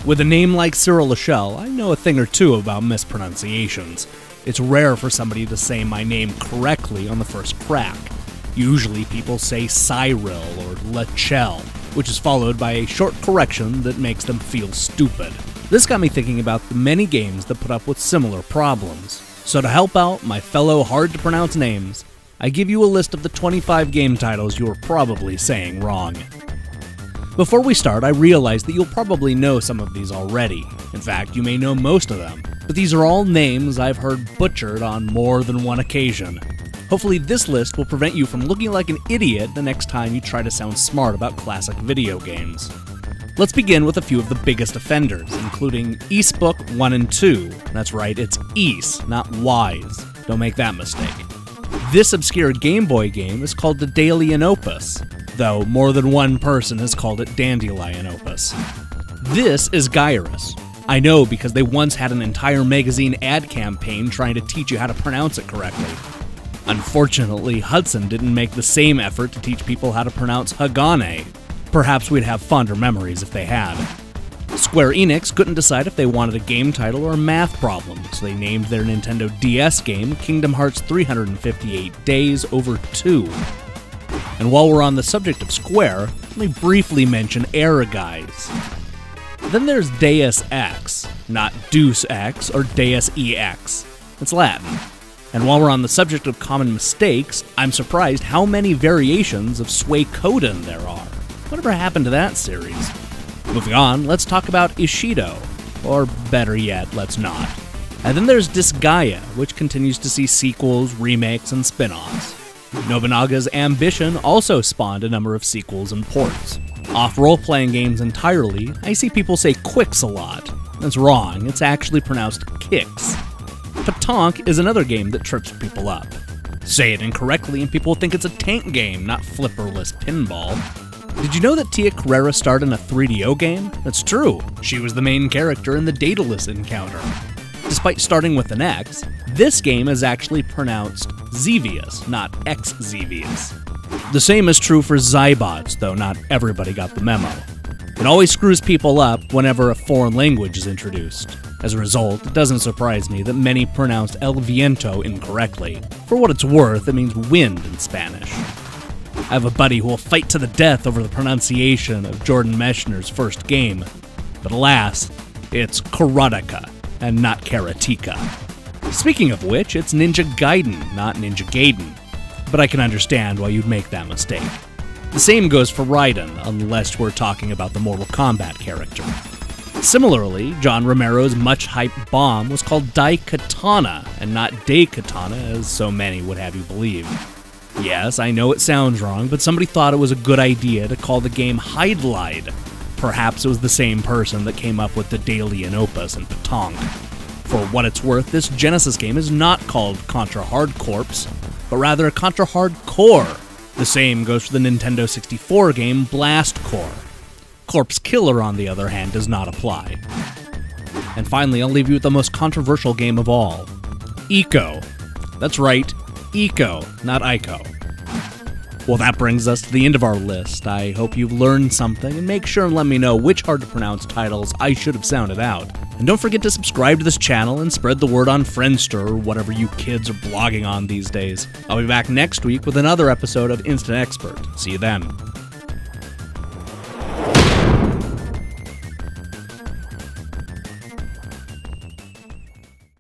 With a name like Cyril Lachel, I know a thing or two about mispronunciations. It's rare for somebody to say my name correctly on the first crack. Usually people say Sigh-Ril or La-Chel, which is followed by a short correction that makes them feel stupid. This got me thinking about the many games that put up with similar problems. So to help out my fellow hard-to-pronounce names, I give you a list of the 25 game titles you are probably saying wrong. Before we start, I realize that you'll probably know some of these already. In fact, you may know most of them, but these are all names I've heard butchered on more than one occasion. Hopefully this list will prevent you from looking like an idiot the next time you try to sound smart about classic video games. Let's begin with a few of the biggest offenders, including Ysbook 1 and 2. That's right, it's Ys, not Ys. Don't make that mistake. This obscure Game Boy game is called the Daedalian Opus, though more than one person has called it Daedalian Opus. This is Gaiares. I know because they once had an entire magazine ad campaign trying to teach you how to pronounce it correctly. Unfortunately, Hudson didn't make the same effort to teach people how to pronounce Hagane. Perhaps we'd have fonder memories if they had. Square Enix couldn't decide if they wanted a game title or a math problem, so they named their Nintendo DS game Kingdom Hearts 358 Days Over 2. And while we're on the subject of Square, let me briefly mention Ehrgeiz. Then there's Deus Ex, not Deus Ex or Deus Ex. It's Latin. And while we're on the subject of common mistakes, I'm surprised how many variations of Suikoden there are. Whatever happened to that series? Moving on, let's talk about Ishido. Or better yet, let's not. And then there's Disgaea, which continues to see sequels, remakes, and spin-offs. Nobunaga's Ambition also spawned a number of sequels and ports. Off role-playing games entirely, I see people say Quicks a lot. That's wrong, it's actually pronounced Kicks. Petanque is another game that trips people up. Say it incorrectly and people think it's a tank game, not flipperless pinball. Did you know that Tia Carrera starred in a 3DO game? That's true. She was the main character in the Daedalus Encounter. Despite starting with an X, this game is actually pronounced Xevious, not Xevious. The same is true for Zybots, though not everybody got the memo. It always screws people up whenever a foreign language is introduced. As a result, it doesn't surprise me that many pronounced El Viento incorrectly. For what it's worth, it means wind in Spanish. I have a buddy who will fight to the death over the pronunciation of Jordan Mechner's first game, but alas, it's Karateka and not Karateka. Speaking of which, it's Ninja Gaiden, not Ninja Gaiden, but I can understand why you'd make that mistake. The same goes for Raiden, unless we're talking about the Mortal Kombat character. Similarly, John Romero's much-hyped bomb was called Daikatana, and not Daikatana, as so many would have you believe. Yes, I know it sounds wrong, but somebody thought it was a good idea to call the game Hydlide. Perhaps it was the same person that came up with the Daedalian Opus and Petanque. For what it's worth, this Genesis game is not called Contra Hard Corps, but rather Contra Hard Core. The same goes for the Nintendo 64 game Blast Corps. Corpse Killer, on the other hand, does not apply. And finally, I'll leave you with the most controversial game of all. Eco. That's right, Eco, not Ico. Well, that brings us to the end of our list. I hope you've learned something, and make sure and let me know which hard-to-pronounce titles I should have sounded out. And don't forget to subscribe to this channel and spread the word on Friendster or whatever you kids are blogging on these days. I'll be back next week with another episode of Instant Expert. See you then.